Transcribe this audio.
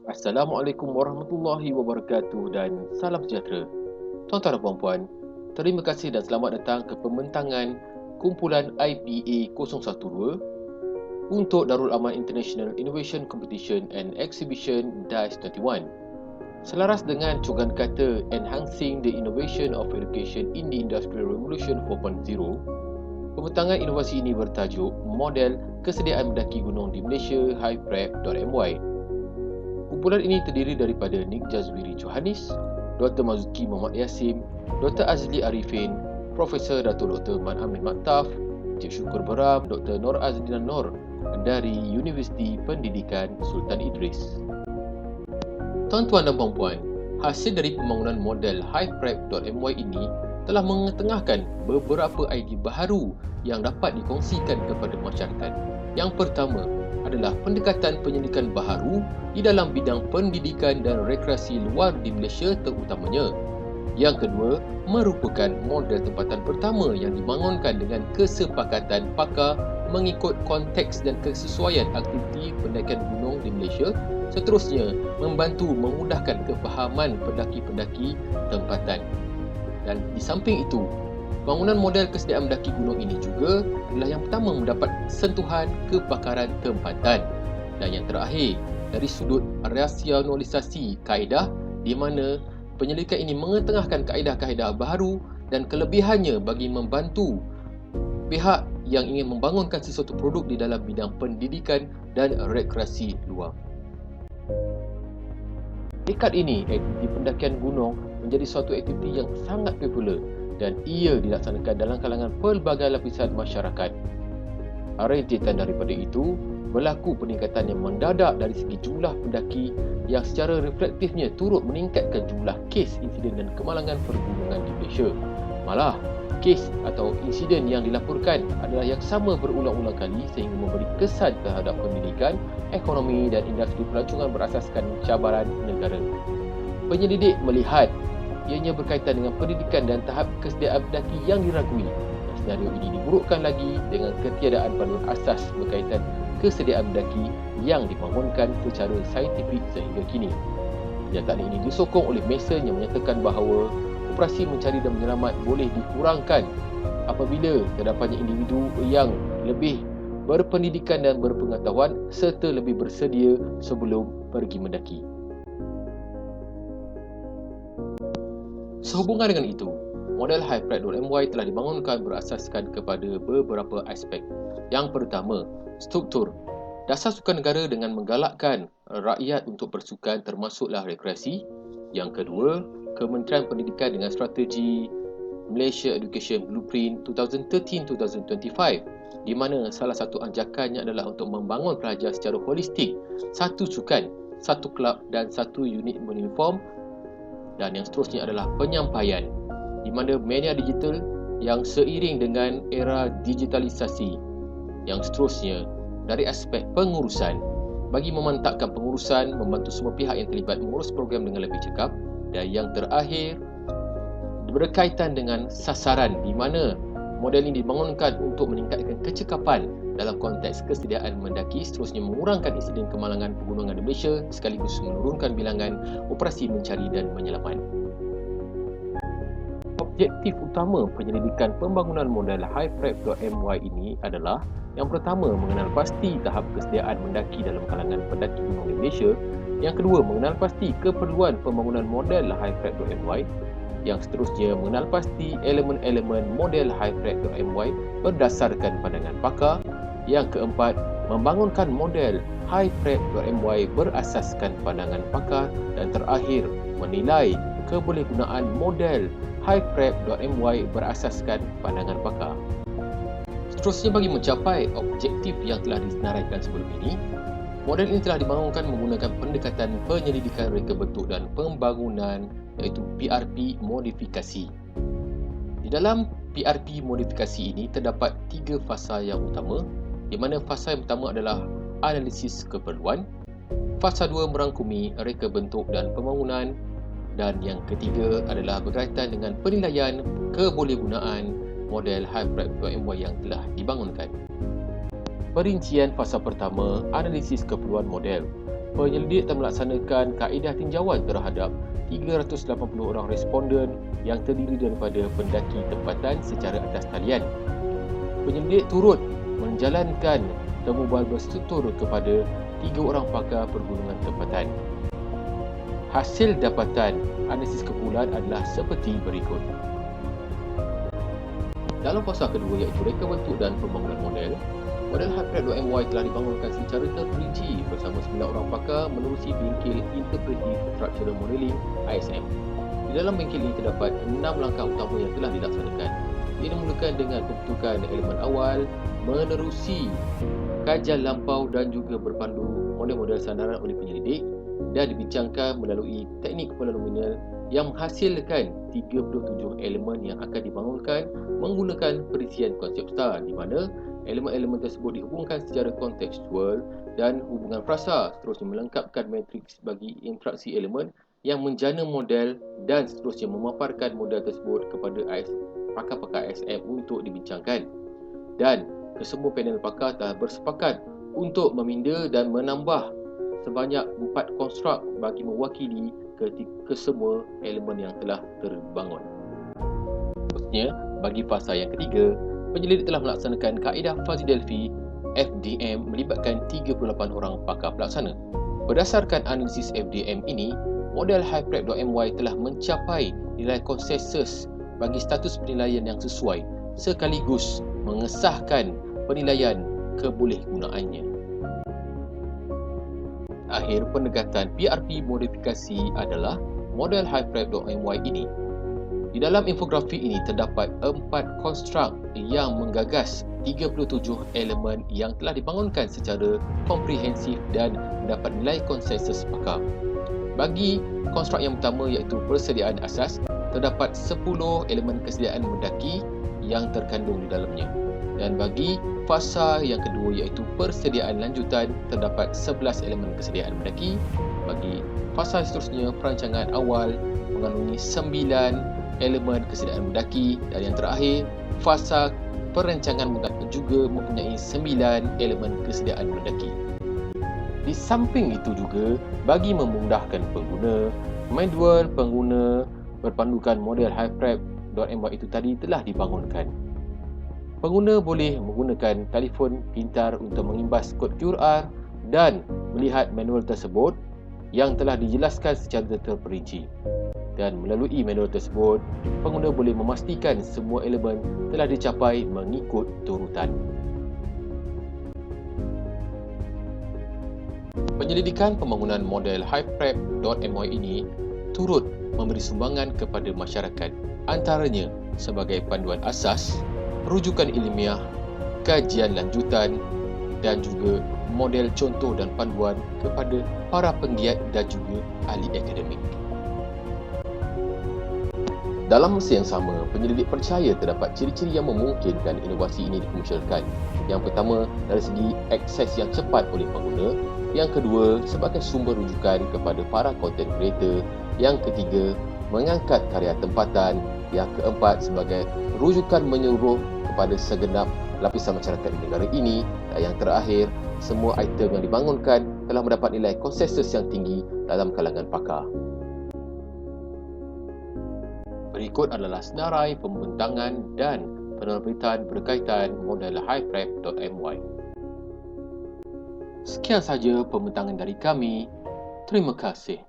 Assalamualaikum warahmatullahi wabarakatuh dan salam sejahtera. Tuan-tuan dan puan-puan, terima kasih dan selamat datang ke pembentangan kumpulan IPA 012 untuk Darul Aman International Innovation Competition and Exhibition DICE 21. Selaras dengan cogan kata Enhancing the Innovation of Education in the Industrial Revolution 4.0, pembentangan inovasi ini bertajuk Model Kesediaan Mendaki Gunung di Malaysia HiPrep.my. Kumpulan ini terdiri daripada Nik Jazwiri Johannes, Dr. Mazuki Muhammad Yasim, Dr. Azli Arifin, Profesor Datuk Dr. Man Amin Maktaf, Cik Syukur Beram, Dr. Nur Azlina Nur dari Universiti Pendidikan Sultan Idris. Tuan-tuan dan puan-puan, hasil dari pembangunan model HiPrep.my ini telah mengetengahkan beberapa idea baharu yang dapat dikongsikan kepada masyarakat. Yang pertama adalah pendekatan penyelidikan baharu di dalam bidang pendidikan dan rekreasi luar di Malaysia terutamanya. Yang kedua, merupakan model tempatan pertama yang dibangunkan dengan kesepakatan pakar mengikut konteks dan kesesuaian aktiviti pendakian gunung di Malaysia. Seterusnya, membantu memudahkan kefahaman pendaki-pendaki tempatan. Dan di samping itu, bangunan model kesediaan mendaki gunung ini juga adalah yang pertama mendapat sentuhan kepakaran tempatan. Dan yang terakhir, dari sudut rasionalisasi kaedah di mana penyelidikan ini mengetengahkan kaedah-kaedah baharu dan kelebihannya bagi membantu pihak yang ingin membangunkan sesuatu produk di dalam bidang pendidikan dan rekreasi luar. Dekat ini, aktiviti pendakian gunung menjadi suatu aktiviti yang sangat popular dan ia dilaksanakan dalam kalangan pelbagai lapisan masyarakat. Rentetan daripada itu, berlaku peningkatan yang mendadak dari segi jumlah pendaki yang secara reflektifnya turut meningkatkan jumlah kes insiden dan kemalangan pergunungan di Malaysia. Malah, kes atau insiden yang dilaporkan adalah yang sama berulang-ulang kali sehingga memberi kesan terhadap pendidikan, ekonomi dan industri pelancongan berasaskan cabaran negara. Penyelidik melihat ianya berkaitan dengan pendidikan dan tahap kesediaan pendaki yang diragui. Senario ini diburukkan lagi dengan ketiadaan panduan asas berkaitan kesediaan pendaki yang dibangunkan secara saintifik sehingga kini. Kenyataan ini disokong oleh Mason yang menyatakan bahawa operasi mencari dan menyelamat boleh dikurangkan apabila terdapatnya individu yang lebih berpendidikan dan berpengetahuan serta lebih bersedia sebelum pergi mendaki. Sehubungan dengan itu, model HiPrep.my telah dibangunkan berasaskan kepada beberapa aspek. Yang pertama, struktur. Dasar sukan negara dengan menggalakkan rakyat untuk bersukan termasuklah rekreasi. Yang kedua, Kementerian Pendidikan dengan strategi Malaysia Education Blueprint 2013-2025 di mana salah satu anjakannya adalah untuk membangun pelajar secara holistik, satu sukan, satu kelab dan satu unit uniform. Dan yang seterusnya adalah penyampaian di mana media digital yang seiring dengan era digitalisasi. Yang seterusnya dari aspek pengurusan bagi memantapkan pengurusan, membantu semua pihak yang terlibat mengurus program dengan lebih cekap. Dan yang terakhir berkaitan dengan sasaran di mana model ini dibangunkan untuk meningkatkan kecekapan dalam konteks kesediaan mendaki, seterusnya mengurangkan insiden kemalangan pegunungan di Malaysia sekaligus menurunkan bilangan operasi mencari dan menyelamat. Objektif utama penyelidikan pembangunan model HiPrep.my ini adalah yang pertama, mengenal pasti tahap kesediaan mendaki dalam kalangan pendaki gunung di Malaysia. Yang kedua, mengenal pasti keperluan pembangunan model HiPrep.my. Yang seterusnya, mengenal pasti elemen-elemen model HiPrep.my berdasarkan pandangan pakar. Yang keempat, membangunkan model HiPrep.my berasaskan pandangan pakar. Dan terakhir, menilai kebolehgunaan model HiPrep.my berasaskan pandangan pakar. Seterusnya, bagi mencapai objektif yang telah disenaraikan sebelum ini, model ini telah dibangunkan menggunakan pendekatan penyelidikan reka bentuk dan pembangunan iaitu PRP modifikasi. Di dalam PRP modifikasi ini terdapat 3 fasa yang utama, di mana fasa yang pertama adalah analisis keperluan, fasa 2 merangkumi reka bentuk dan pembangunan, dan yang ketiga adalah berkaitan dengan penilaian kebolehgunaan model HiPrep.my yang telah dibangunkan. Perincian fasa pertama, analisis keperluan model. Penyelidik telah melaksanakan kaedah tinjauan terhadap 380 orang responden yang terdiri daripada pendaki tempatan secara atas talian. Penyelidik turut menjalankan temu bual berstruktur kepada 3 orang pakar pergunungan tempatan. Hasil dapatan analisis kumpulan adalah seperti berikut. Dalam fasa kedua iaitu reka bentuk dan pembangunan model, model Hyprep.my telah dibangunkan secara terperinci bersama 9 orang pakar menerusi bengkel Interpretive Structural Modelling ISM. Di dalam bengkel ini terdapat 6 langkah utama yang telah dilaksanakan. Ia dimulakan dengan pembentukan elemen awal, menerusi kajian lampau dan juga berpandu model-model sandaran oleh penyelidik dan dibincangkan melalui teknik kepala nominal yang menghasilkan 37 elemen yang akan dibangunkan menggunakan perisian konsep star di mana elemen-elemen tersebut dihubungkan secara kontekstual dan hubungan frasa seterusnya melengkapkan matriks bagi interaksi elemen yang menjana model dan seterusnya memaparkan model tersebut kepada pakar-pakar ISM untuk dibincangkan. Dan kesemua panel pakar telah bersepakat untuk meminda dan menambah sebanyak 4 konstruk bagi mewakili kesemua elemen yang telah terbangun. Seterusnya, bagi fasa yang ketiga, penyelidik telah melaksanakan kaedah Fuzzy Delphi FDM melibatkan 38 orang pakar pelaksana. Berdasarkan analisis FDM ini, model Hyprep.my telah mencapai nilai konsensus bagi status penilaian yang sesuai sekaligus mengesahkan penilaian kebolehgunaannya. Akhir pendekatan PRP modifikasi adalah model Hyprep.my ini. Di dalam infografik ini terdapat 4 konstruk yang menggagas 37 elemen yang telah dibangunkan secara komprehensif dan mendapat nilai konsensus pakar. Bagi konstruk yang pertama iaitu persediaan asas, terdapat 10 elemen kesediaan mendaki yang terkandung di dalamnya. Dan bagi fasa yang kedua iaitu persediaan lanjutan, terdapat 11 elemen kesediaan mendaki. Bagi fasa seterusnya, perancangan awal mengandungi 9 elemen kesediaan mendaki, dan yang terakhir fasa perancangan mendaki juga mempunyai 9 elemen kesediaan mendaki. Di samping itu juga, bagi memudahkan pengguna, manual pengguna berpandukan model Hyprep.my itu tadi telah dibangunkan. Pengguna boleh menggunakan telefon pintar untuk mengimbas kod QR dan melihat manual tersebut yang telah dijelaskan secara terperinci. Dan melalui manual tersebut, pengguna boleh memastikan semua elemen telah dicapai mengikut turutan. Penyelidikan pembangunan model Hyprep.my ini turut memberi sumbangan kepada masyarakat, antaranya sebagai panduan asas, rujukan ilmiah, kajian lanjutan dan juga model contoh dan panduan kepada para penggiat dan juga ahli akademik. Dalam masa yang sama, penyelidik percaya terdapat ciri-ciri yang memungkinkan inovasi ini dikomersialkan. Yang pertama, dari segi akses yang cepat oleh pengguna. Yang kedua, sebagai sumber rujukan kepada para content creator. Yang ketiga, mengangkat karya tempatan. Yang keempat, sebagai rujukan menyeluruh kepada segenap lapisan masyarakat di negara ini. Dan yang terakhir, semua item yang dibangunkan telah mendapat nilai konsensus yang tinggi dalam kalangan pakar. Berikut adalah senarai pembentangan dan penerbitan berkaitan model Hyprep.my. Sekian sahaja pembentangan dari kami. Terima kasih.